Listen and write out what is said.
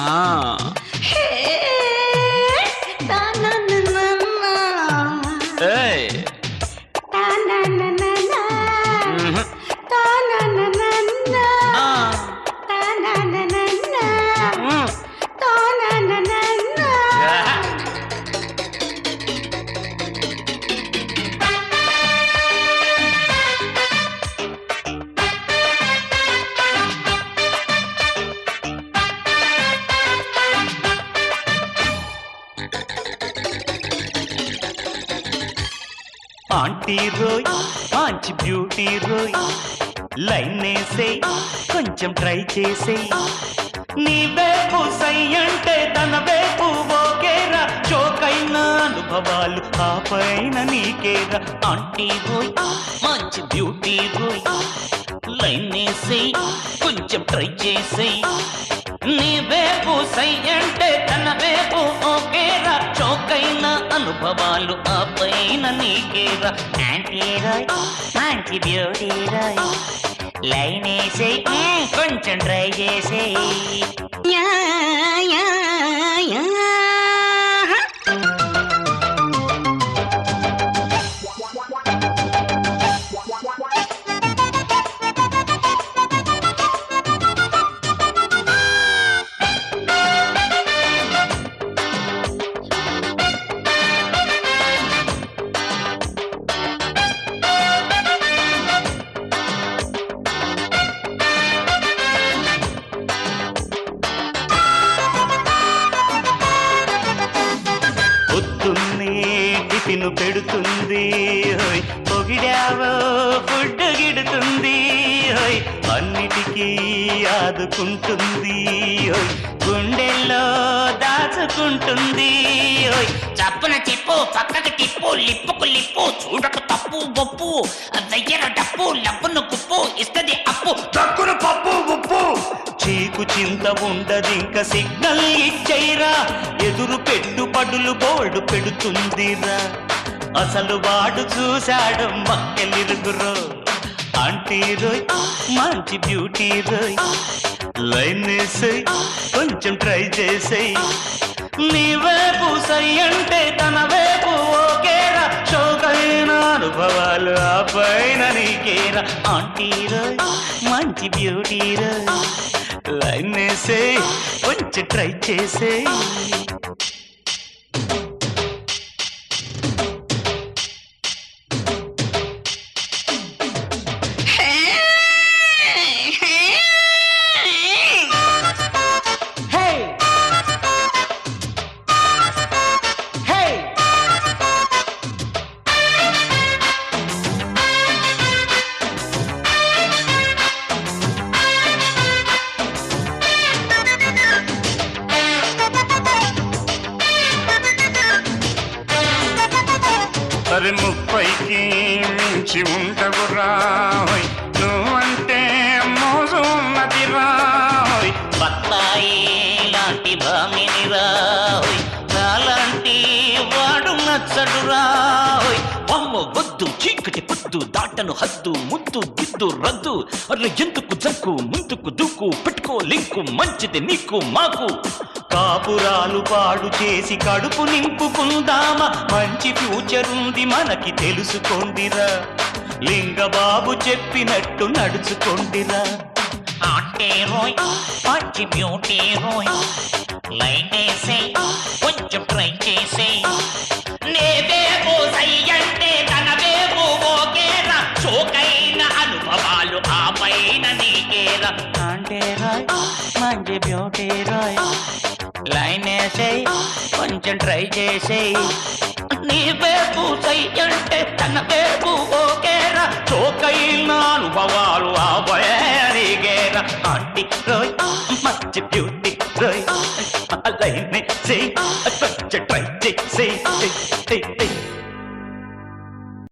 ఆ! ఏయ్! హుహు. ఆ! హ్మ్. యాహ్! ఆంటీ రోయ్ మంచి బ్యూటీ రోయ్ లైన్ వేసేయ్ కొంచెం ట్రై చేసేయ్ నీ వైపు సై అంటే తన వైపు ఓకేరా చోకైన అనుభవాలు ఆ పైన నీకేరా ఆంటీ రోయ్ మంచి బ్యూటీ రోయ్ లైన్ వేసేయ్ కొంచెం ట్రై చేసేయ్ నీ వైపు సై అంటే తన వైపు ఓకేరా చోకైన అనుభవాలు ఆ పైన నీకేరా యాంటీ రాయ్ మంచి బ్యూటీ రాయ్ లైన్ వేసేయ్ కొంచెం ట్రై చేసేయ్ పొద్దున్నే టిఫిను పెడుతుంది హోయ్ పొగిడావో ఫుడ్ గిడుతుంది హోయ్ అన్నిటికీ ఆదుకుంటుంది హోయ్ గుండెల్లో దాచుకుంటుంది హోయ్ చప్పున చెప్పు పక్కకి తిప్పు లిప్పుకు లిప్పు చూడకు తప్పు ఒప్పు దగ్గర డప్పు లబ్బును కుప్పు ఇస్తది అప్పు దక్కున పప్పు ఉప్పు చీకు చింత ఉండదింక సిగ్నల్ ఇచ్చైరా ఎదురు పెట్టుబడులు బోర్డు పెడుతుందిరా అసలు వాడు చూశాడు మక్కెలిరుగురో ఆంటీ రోయ్ మంచి బ్యూటీ రోయ్ లైన్ వేసేయ్ కొంచెం ట్రై చేసేయ్ నీ వైపు సై అంటే తన వైపు ఓకేరా చోకైన అనుభవాలు ఆ పైన నీకేరా ఆంటీ రోయ్ మంచి బ్యూటీ రోయ్ లైన్ వేసేయ్ కొంచెం ట్రై చేసేయ్ సరే 30కి మించి ఉండవు రాయ్ నువ్వంటే మోజు ఉన్నది రాయ్ బత్తాయి లాంటి భామిని రాయ్ నాలాంటి వాడు నచ్చడు రాయ్ అమ్మ వద్దు చీకటి పొద్దు దాటను హద్దు ముద్దు గిద్దు రద్దు అరే ఎందుకు జంకు ముందుకు దూకు పెట్టుకో లింకు మంచిది నీకు మాకు కాపురాలు పాడు చేసి కడుపు నింపుకుందామా మంచి ఫ్యూచర్ ఉంది మనకి తెలుసుకోండిరా లింగబాబు చెప్పినట్టు నడుచుకోండిరా ఆంటీ రోయ్ మంచి బ్యూటీ రోయ్ లైన్ వేసేయ్ కొంచెం ట్రై చేసేయ్ నే వేపు సై అంటే తన వేపు ఓకేరా చోకైన అనుభవాలు ఆ పైన నీకేరా ఆంటీ రాయ్ మంచి బ్యూటీ రాయ్ లైన్ వేసేయ్ కొంచెం ట్రై చేసేయ్ నీ వేపు సై అంటే తన వేపు ఓకేరా చోకైన అనుభవాలు ఆ పైన నీకేరా ఆంటీ రోయ్ మంచి బ్యూటీ రోయ్ లైన్ వేసేయ్ కొంచెం ట్రై చేసేయ్